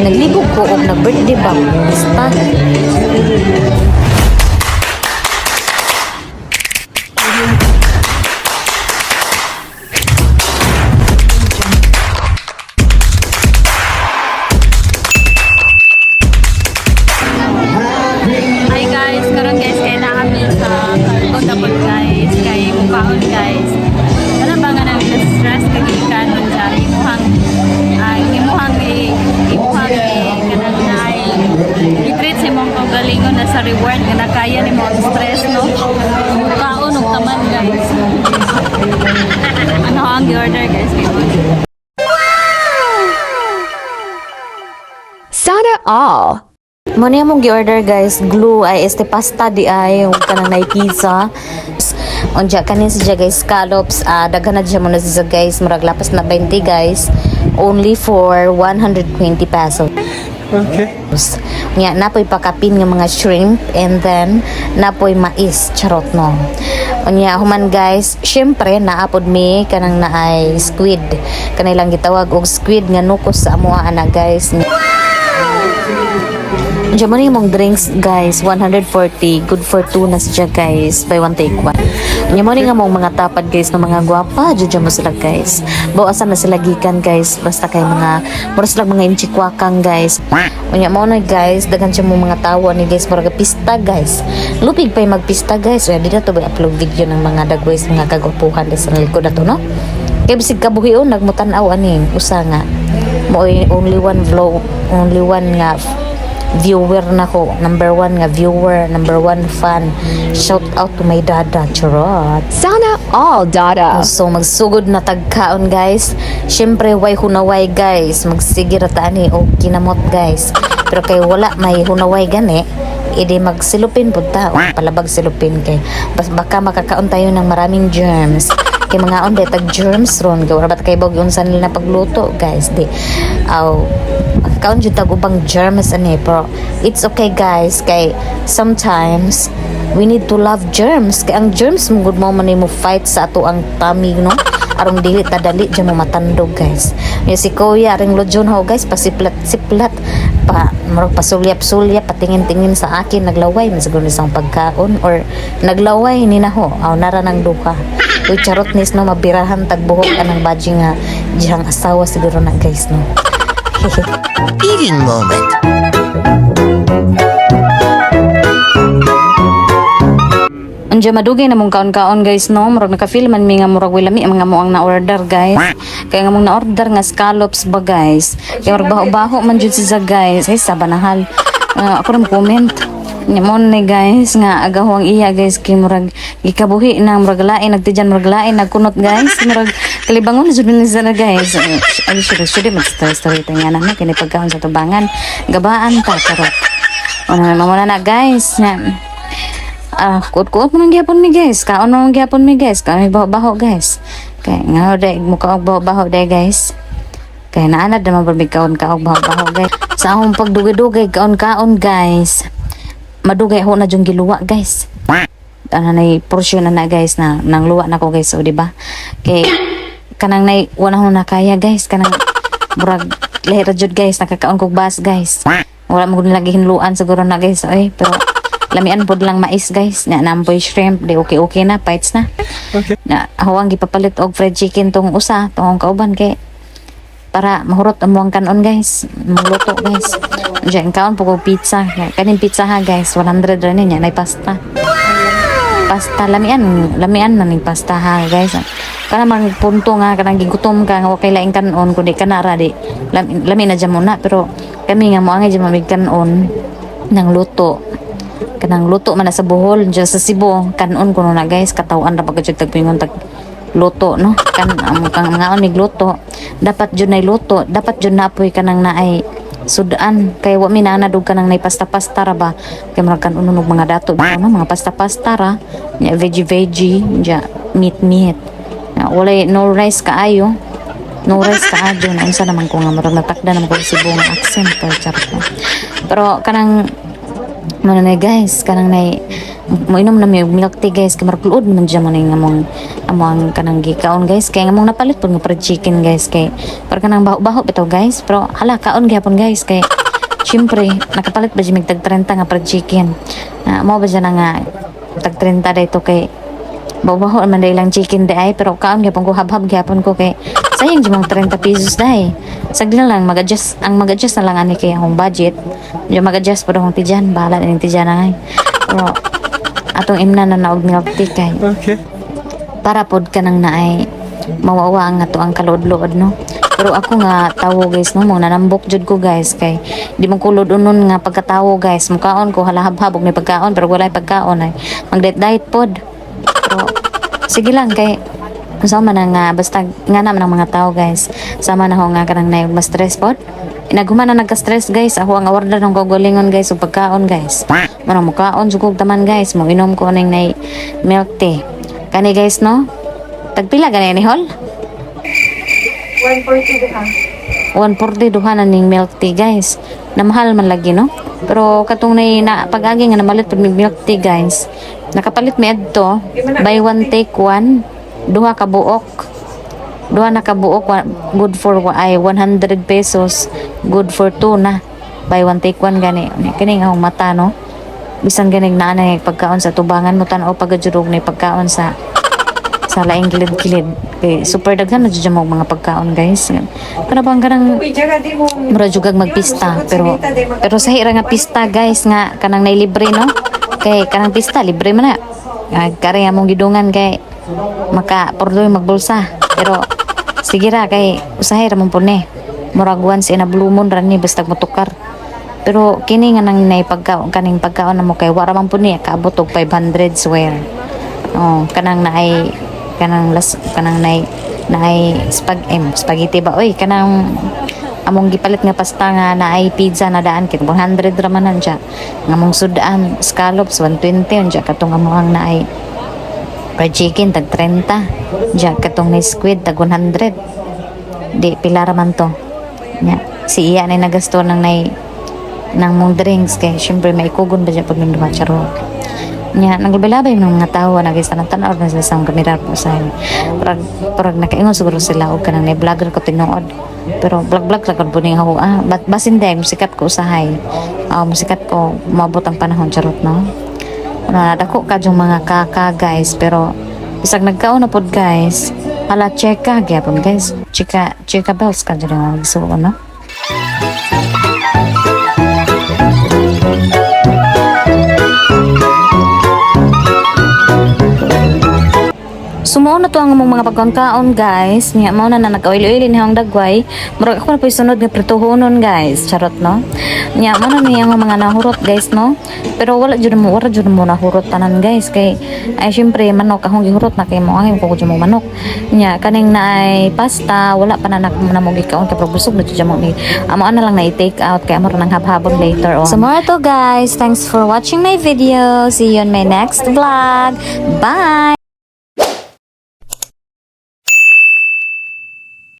naglibog ko og nag-birthday ba basta. Hi guys, karon guys kay na kami sa Cargo Dapot guys, kay mukhaon guys. Ano ba nga namin stress kay kanon sa imuhang kanang nay i-treat si mong kaugalingon na sa reward nga nakaya ni mo stress no. Mukhaon ug taman guys. Ano ang order guys kay Sana all. Mo niya mong gi-order guys, glue ay este pasta di ay ug kanang nay pizza. Unja kanin siya guys, scallops, daghan na siya mo na siya guys, murag lapas na 20 guys. Only for 120 pesos. Okay. Nya napoy pakapin nga mga shrimp and then napoy mais charot no. Unya human guys, syempre naapod mi kanang naay squid. Kanilang gitawag og squid nga nukos sa amoa ana guys. Diyan mo mong drinks guys, 140, good for 2 na siya guys, buy one take one. Diyan mo nga mong mga tapad guys, ng mga gwapa, diyan mo sila guys. Bawasan na sila gikan guys, basta kay mga, mura sila mga inchikwakang guys. Diyan mo na guys, dagan siya mong mga tawa ni guys, mura pista guys. Lupig pa'y magpista guys, di na to ba upload video ng mga dagways, mga kagwapuhan sa likod na to no? Kaya bisig kabuhion, nagmutanaw aning, usa nga. Mo only one vlog, only one nga viewer na ko, number 1 nga viewer, number 1 fan. Shout out to my dada, charot. Sana all, Dada. So magsugod na tagkaon guys. Syempre way hunaway guys, magsige ra ta ani og kinamot guys. Pero kay wala may hunaway gani, edi magsilupin pud ta, palabag silupin kay baka makakaon tayo ng maraming germs. Kay mga onde tag germs ron gawa ba kay bog unsa nila pagluto guys di. Kaon jud tag ubang germs ani, pero it's okay guys kay sometimes we need to love germs kay ang germs mo good mo man mo fight sa ato ang tummy no, arong dili ta dali jud mo matandog guys. Yung si Kuya ring lojon ho guys, pasiplat pa marag pasulyap-sulyap patingin-tingin sa akin, naglaway man siguro isang pagkaon or naglaway ni na ho aw nara nang duha. Uy charot nis no, mabirahan tagbuhok anang badji nga dihang asawa siguro na guys no. Eating moment. Anja madugay na mong kaon-kaon guys no, murag naka-feel man mi nga murag wilami mga mo ang na-order guys. Kaya nga mong na-order nga scallops ba guys. Kaya murag baho-baho man jud siya guys. Ay sabanahal. Ako ram comment. Nyamon ni guys nga agaho ang iya guys kay murag gikabuhi na murag lain nagtidyan murag lain nagkunot guys murag kalibangon jud ni sana guys. Ay should mag-story nga na kini pagkaon sa tubangan gabaan ta karot. Ano mamuna na guys nga kuot-kuot mo nang gyapon mi guys, kaon mo nang gyapon mi guys, kami baho-baho guys. Kay nga day mukha og baho-baho day guys. Kay naanad naman ba kaon ka og baho-baho guys. Sa akong pagdugay-dugay kaon-kaon guys. Madugay ho na jung giluwa guys. Ana nay portion na guys na nang luwa na ko guys, o di ba? Kay kanang nay wala ho na kaya guys, kanang murag lehera jud guys, nakakaon kog bas guys. Wala mo gud lagi hinluan siguro na guys, oy, pero lamian pod lang mais guys, na namboy shrimp, di okay na, bites na. Okay. Na hawang gipapalit og fried chicken tong usa, tong kauban kay para mahurot ang muang kanon guys, magluto guys. Diyan kaon po pizza, kanin pizza ha guys, 100 ra niya, nay pasta. Pasta lamian na ning pasta ha guys. Kana man punto nga kanang gigutom ka nga okay laing kanon kundi kanara di. Lami na jud muna, pero kami nga moangay jud mamig kanon nang luto. Kanang luto man na sa Bohol, dyan sa Cebu, kanon kuno na guys, katawan ra pagka jud tagpingon tag luto no, kan ang mga onig luto dapat jud nay luto, dapat jud napoy kanang naay sudaan kay wa mi nanadug kanang nay pasta-pasta ra ba kay murag kanon og mga dato no, mga pasta-pasta ra nya veggie ja meat na walay no rice kaayo, no rice kaadyo na unsa naman ko nga murag natakda naman ko Cebu nga accent pero kanang mananay guys, kanang nay moinom na may milk tea guys, kay marag luod man dyan mo na yung amo ang kanang gikaon guys kay among napalit pud nga fried chicken guys kay para kanang baho-baho bitaw guys pero hala kaon gyapon guys kay syempre nakapalit ba jud mig tag 30 nga fried chicken mo ba dyan nga tag 30 dayto kay baho-baho man day lang chicken day pero kaon gyapon ko hab-hab gyapon ko kay sayang jud mong 30 pesos day sagdi na lang mag-adjust na lang ani kay akong budget yung mag-adjust pud akong tijan bahala ning tijan na ngay pero atong imna na naog milk tea kay Okay. para pod ka nang naay mawawa ang ato ang kalod-lood no pero ako nga tawo guys no mo nanambok jud ko guys kay di man kulod unon nga pagkatawo guys mukaon ko halahab-habog ni pagkaon pero walay pagkaon ay mag-diet pod pero sige lang kay sama na nga basta nga naman ang mga tao guys sama na ho nga kanang nay mas stress pod naghuman na nagka-stress guys ako ang order ng gogolingon guys ug pagkaon guys manang mukaon jugog taman guys mo inom ko ning nay milk tea kani guys no tagpila gani ni hol 140 duha na ning milk tea guys namahal man lagi no pero katong na pag-agi nga namalit pud mig milk tea guys nakapalit mi adto buy one take one duha ka buok good for 100 pesos good for 2 na buy one take one gani kini nga akong mata no bisan ganig na anay pagkaon sa tubangan mo tan-aw pagajurog ni pagkaon sa laing gilid-gilid kay super daghan na jud mo mga pagkaon guys para bang kanang mura jugag magpista pero sa hira nga pista guys nga kanang nay libre no kay kanang pista libre man na kare among gidungan kay maka pordoy magbulsa pero sige ra kay usahay ra man pud ni murag once in a blue moon ra ni basta motukar pero kini nga nang nay pagkaon kaning pagkaon namo kay wara man pud ni kaabot og 500 swear kanang naay kanang naay spaghetti ba oy kanang among gipalit nga pasta nga naay pizza na daan kit 100 ra man nandiya nga among sudan scallops 120 nandiya katong among naay fried chicken tag 30 diya katong ni squid tag 100 di pila ra man to nya si iya na nagasto nang nay nang mong drinks kay syempre may kugon ba dyan pag minduha charo nya naglabalabay ng mga tao na guys tanaw na sila sa kamera po sa parang nakaingon siguro sila og kanang ni vlogger ko tinuod pero vlog ra kad buning ako basin day musikat ko usahay musikat ko maabot ang panahon charot no dako ka yung mga kaka guys pero bisag nagkaon na pod guys hala cheka gyapon guys chika bells ka dyan ang gisuon no Sumuo na to ang among mga pagkaon guys. Nya mao na nag-oil-oil ni hang dagway. Murag ako na po sunod nga prituhonon guys. Charot no. Nya mao na niya ang mga nahurot guys no. Pero wala jud mo nahurot tanan guys kay ay syempre manok akong gihurot na kay mo ang ko jud mo manok. Nya kaning naay pasta wala pa na mo gikaon kay busog na jud mo ni. Amo ana lang na i-take out kay amo nang habhabon later on. So more to guys. Thanks for watching my video. See you on my next vlog. Bye.